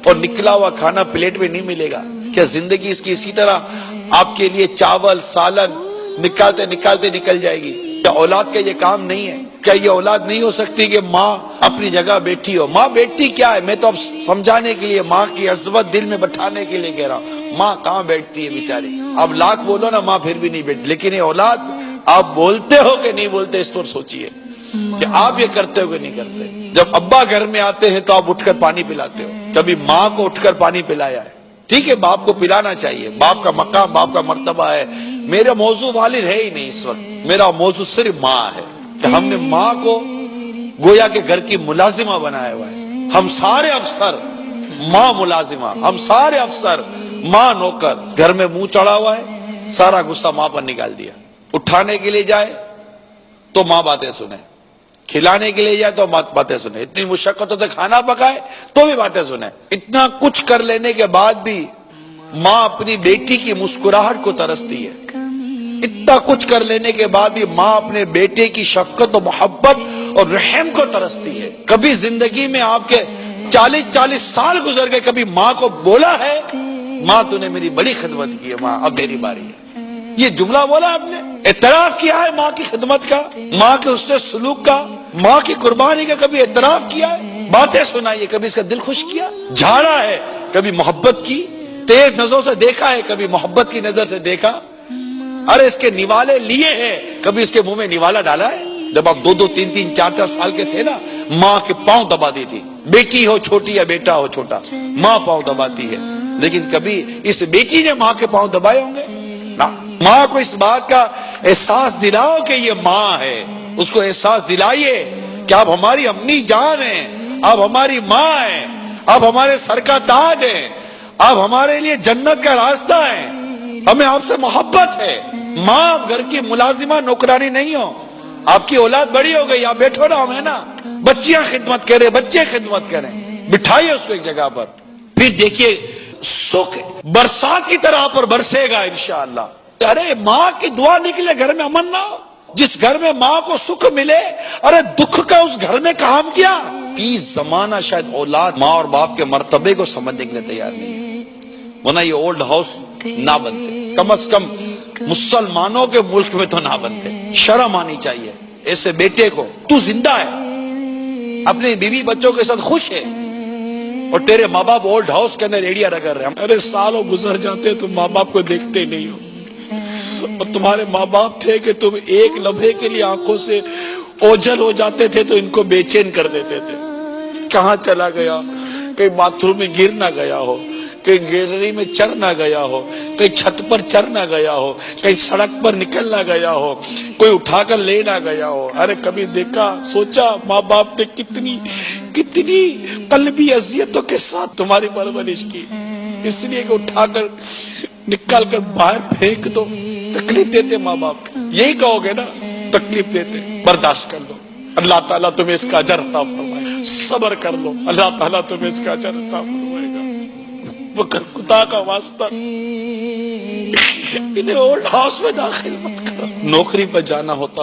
اور نکلا ہوا کھانا پلیٹ میں نہیں ملے گا؟ کیا زندگی اس کی اسی طرح آپ کے لیے چاول سالن نکالتے نکالتے نکل جائے گی؟ کیا اولاد کا یہ کام نہیں ہے؟ کیا یہ اولاد نہیں ہو سکتی کہ ماں اپنی جگہ بیٹھی ہو؟ ماں بیٹھتی کیا ہے؟ میں تو اب سمجھانے کے لیے، ماں کی عظمت دل میں بٹھانے کے لیے کہہ رہا ہوں. ماں کہاں بیٹھتی ہے بیچاری؟ اب لاکھ بولو نا، ماں پھر بھی نہیں بیٹھتی. لیکن یہ اولاد، آپ بولتے ہو کہ نہیں بولتے، اس پر سوچئے کہ آپ یہ کرتے ہو کہ نہیں کرتے. جب ابا گھر میں آتے ہیں تو آپ اٹھ کر پانی پلاتے ہو. کبھی ماں کو اٹھ کر پانی پلایا ہے؟ ٹھیک ہے، باپ کو پلانا چاہیے، باپ کا مقام، باپ کا مرتبہ ہے. میرا موضوع والد ہے ہی نہیں اس وقت، میرا موضوع صرف ماں ہے کہ ہم نے ماں کو گویا کہ گھر کی ملازمہ بنایا ہوا ہے. ہم سارے افسر ماں ملازمہ، ہم سارے افسر ماں نوکر. گھر میں منہ چڑھا ہوا ہے، سارا غصہ ماں پر نکال دیا. اٹھانے کے لیے جائے تو ماں باتیں سنے، کھلانے کے لیے جائے تو باتیں سنے، اتنی مشقتوں سے کھانا پکائے تو بھی باتیں سنے. اتنا کچھ کر لینے کے بعد بھی ماں اپنی بیٹی کی مسکراہٹ کو ترستی ہے. اتنا کچھ کر لینے کے بعد بھی ماں اپنے بیٹے کی شفقت و محبت اور رحم کو ترستی ہے. کبھی زندگی میں آپ کے 40 سال گزر گئے، کبھی ماں کو بولا ہے ماں تو نے میری بڑی خدمت کی ہے، ماں اب میری باری ہے؟ یہ جملہ بولا آپ نے؟ اعتراف کیا ہے ماں کی خدمت کا، ماں کے حسن سلوک کا، ماں کی قربانی کا کبھی اعتراف کیا ہے؟ باتیں سنائیے، کبھی اس کا دل خوش کیا؟ جھاڑا ہے کبھی محبت کی، تیز نظروں سے دیکھا ہے کبھی محبت کی نظر سے دیکھا؟ ارے اس کے نوالے لیے ہیں، کبھی اس کے منہ میں نوالا ڈالا ہے؟ جب آپ 2 3 4 سال کے تھے نا، ماں کے پاؤں دباتی تھی. بیٹی ہو چھوٹی یا بیٹا ہو چھوٹا، ماں پاؤں دباتی ہے. لیکن کبھی اس بیٹی نے ماں کے پاؤں دبائے ہوں گے؟ نہ. ماں کو اس بات کا احساس دلاؤ کہ یہ ماں ہے. اس کو احساس دلائیے کہ آپ ہماری امی جان ہیں، آپ ہماری ماں ہیں، آپ ہمارے سر کا تاج ہیں، آپ ہمارے لیے جنت کا راستہ ہے، ہمیں آپ سے محبت ہے. ماں گھر کی ملازمہ نوکرانی نہیں ہو. آپ کی اولاد بڑی ہو گئی، آپ بیٹھو نا، ہم ہے نا، بچیاں خدمت کریں، بچے خدمت کریں. بٹھائیے اس کو ایک جگہ پر، پھر دیکھیے سکھ برسات کی طرح پر برسے گا انشاءاللہ. ارے ماں کی دعا نکلے گھر میں امن نہ ہو. جس گھر میں ماں کو سکھ ملے، ارے دکھ کا اس گھر میں کام کیا. 30 زمانہ شاید اولاد ماں اور باپ کے مرتبے کو سمجھنے کے لیے تیار نہیں ہے، ورنہ یہ اولڈ ہاؤس نہ بنتے. کم از کم مسلمانوں کے ملک میں تو نہ بنتے. شرم آنی چاہیے ایسے بیٹے کو. تو زندہ ہے، اپنے بیوی بچوں کے ساتھ خوش ہے، اور تیرے ماں باپ اولڈ ہاؤس کے اندر ایڑیا رگڑ رہے ہیں. ارے سالوں گزر جاتے تم ماں باپ کو دیکھتے نہیں ہو. اور تمہارے ماں باپ تھے کہ تم ایک لمحے کے لیے آنکھوں سے اوجھل ہو جاتے تھے تو ان کو بے چین کر دیتے تھے. کہاں چلا گیا؟ کہیں باتھ روم میں گر نہ گیا ہو، کہیں گیلری میں چڑھ نہ گیا ہو، کہیں چھت پر چڑھ نہ گیا ہو، کہیں سڑک پر نکل نہ گیا ہو، کوئی اٹھا کر لے نہ گیا ہو. ارے کبھی دیکھا، سوچا ماں باپ نے کتنی قلبی اذیتوں کے ساتھ تمہاری پرورش کی، اس لیے کہ اٹھا کر نکال کر باہر پھینک دو. تکلیف دیتے ماں باپ، یہی کہو گے نا، تکلیف دیتے، برداشت کر لو، اللہ تعالیٰ تمہیں اس کا اجر عطا فرمائے. صبر کر لو، اللہ تعالیٰ تمہیں اس کا اجر عطا فرمائے گا. مگر خدا کا واسطہ انہیں اولڈ ہاؤس میں داخل مت کرو. نوکری پر جانا ہوتا